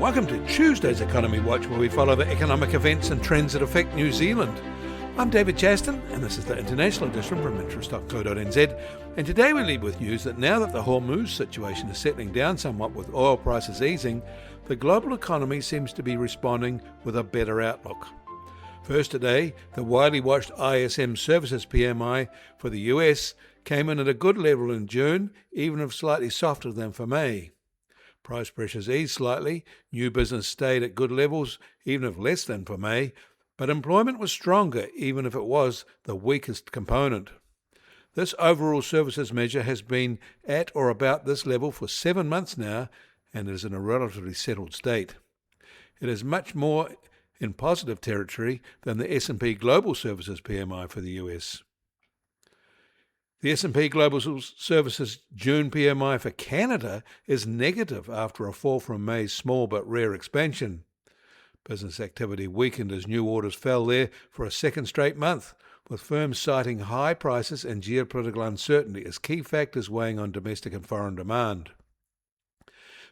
Welcome to Tuesday's Economy Watch, where we follow the economic events and trends that affect New Zealand. I'm David Chaston, and this is the international edition from interest.co.nz. And today we lead with news that now that the Hormiz situation is settling down somewhat with oil prices easing, the global economy seems to be responding with a better outlook. First today, the widely watched ISM Services PMI for the US came in at a good level in June, even if slightly softer than for May. Price pressures eased slightly, new business stayed at good levels, even if less than for May, but employment was stronger, even if it was the weakest component. This overall services measure has been at or about this level for 7 months now and is in a relatively settled state. It is much more in positive territory than the S&P Global Services PMI for the US. The S&P Global Services June PMI for Canada is negative after a fall from May's small but rare expansion. Business activity weakened as new orders fell there for a second straight month, with firms citing high prices and geopolitical uncertainty as key factors weighing on domestic and foreign demand.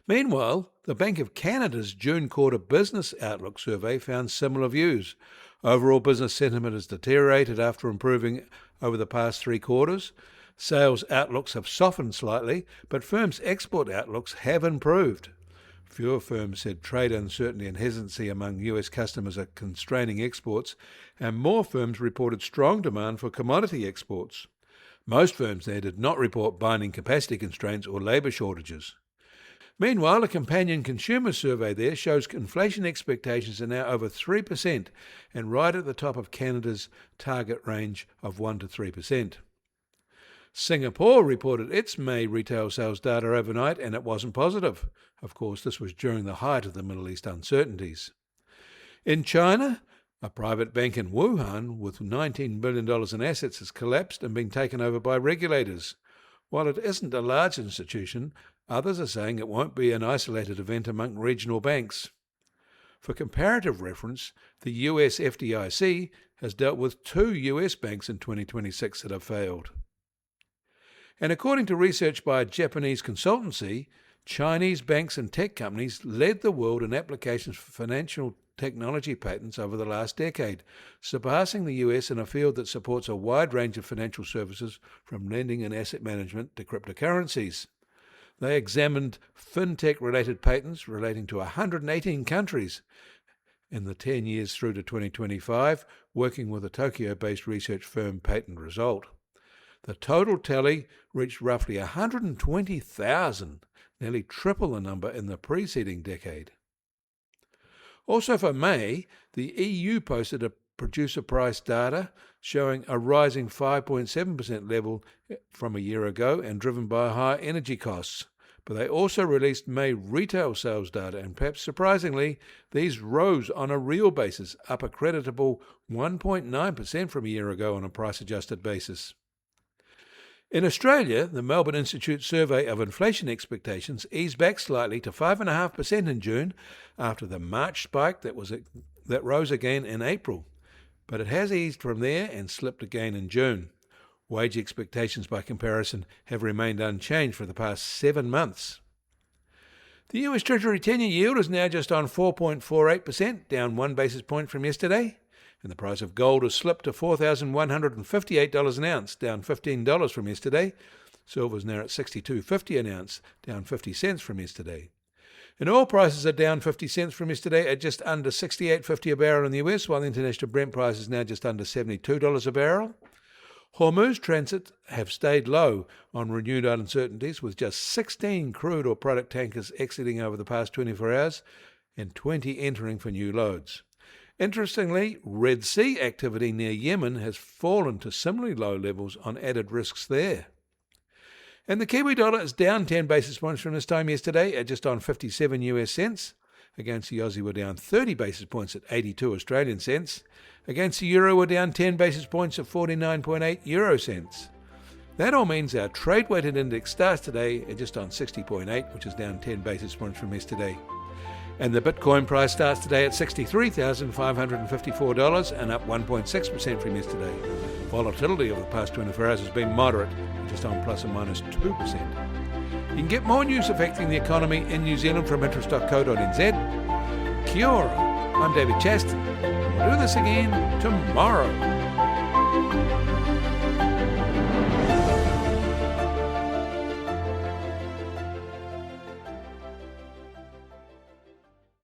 Meanwhile, the Bank of Canada's June quarter business outlook survey found similar views. Overall business sentiment has deteriorated after improving over the past 3 quarters. Sales outlooks have softened slightly, but firms' export outlooks have improved. Fewer firms said trade uncertainty and hesitancy among US customers are constraining exports, and more firms reported strong demand for commodity exports. Most firms there did not report binding capacity constraints or labour shortages. Meanwhile, a companion consumer survey there shows inflation expectations are now over 3% and right at the top of Canada's target range of 1 to 3%. Singapore reported its May retail sales data overnight and it wasn't positive. Of course, this was during the height of the Middle East uncertainties. In China, a private bank in Wuhan with $19 billion in assets has collapsed and been taken over by regulators. While it isn't a large institution, others are saying it won't be an isolated event among regional banks. For comparative reference, the US FDIC has dealt with 2 US banks in 2026 that have failed. And according to research by a Japanese consultancy, Chinese banks and tech companies led the world in applications for financial technology patents over the last decade, surpassing the US in a field that supports a wide range of financial services from lending and asset management to cryptocurrencies. They examined fintech-related patents relating to 118 countries in the 10 years through to 2025, working with a Tokyo-based research firm Patent Result. The total tally reached roughly 120,000, nearly triple the number in the preceding decade. Also for May, the EU posted a producer price data showing a rising 5.7% level from a year ago and driven by higher energy costs. But they also released May retail sales data, and perhaps surprisingly, these rose on a real basis, up a creditable 1.9% from a year ago on a price-adjusted basis. In Australia, the Melbourne Institute survey of inflation expectations eased back slightly to 5.5% in June after the March spike that rose again in April. But it has eased from there and slipped again in June. Wage expectations, by comparison, have remained unchanged for the past 7 months. The US Treasury 10-year yield is now just on 4.48%, down 1 basis point from yesterday. And the price of gold has slipped to $4,158 an ounce, down $15 from yesterday. Silver is now at $62.50 an ounce, down 50 cents from yesterday. And oil prices are down 50 cents from yesterday at just under $68.50 a barrel in the US, while the international Brent price is now just under $72 a barrel. Hormiz transits have stayed low on renewed uncertainties, with just 16 crude or product tankers exiting over the past 24 hours and 20 entering for new loads. Interestingly, Red Sea activity near Yemen has fallen to similarly low levels on added risks there. And the Kiwi dollar is down 10 basis points from this time yesterday at just on 57 US cents. Against the Aussie, we're down 30 basis points at 82 Australian cents. Against the euro, we're down 10 basis points at 49.8 euro cents. That all means our trade-weighted index starts today at just on 60.8, which is down 10 basis points from yesterday. And the Bitcoin price starts today at $63,554 and up 1.6% from yesterday. Volatility over the past 24 hours has been moderate, just on plus or minus 2%. You can get more news affecting the economy in New Zealand from interest.co.nz. Kia ora. I'm David Chaston. We'll do this again tomorrow.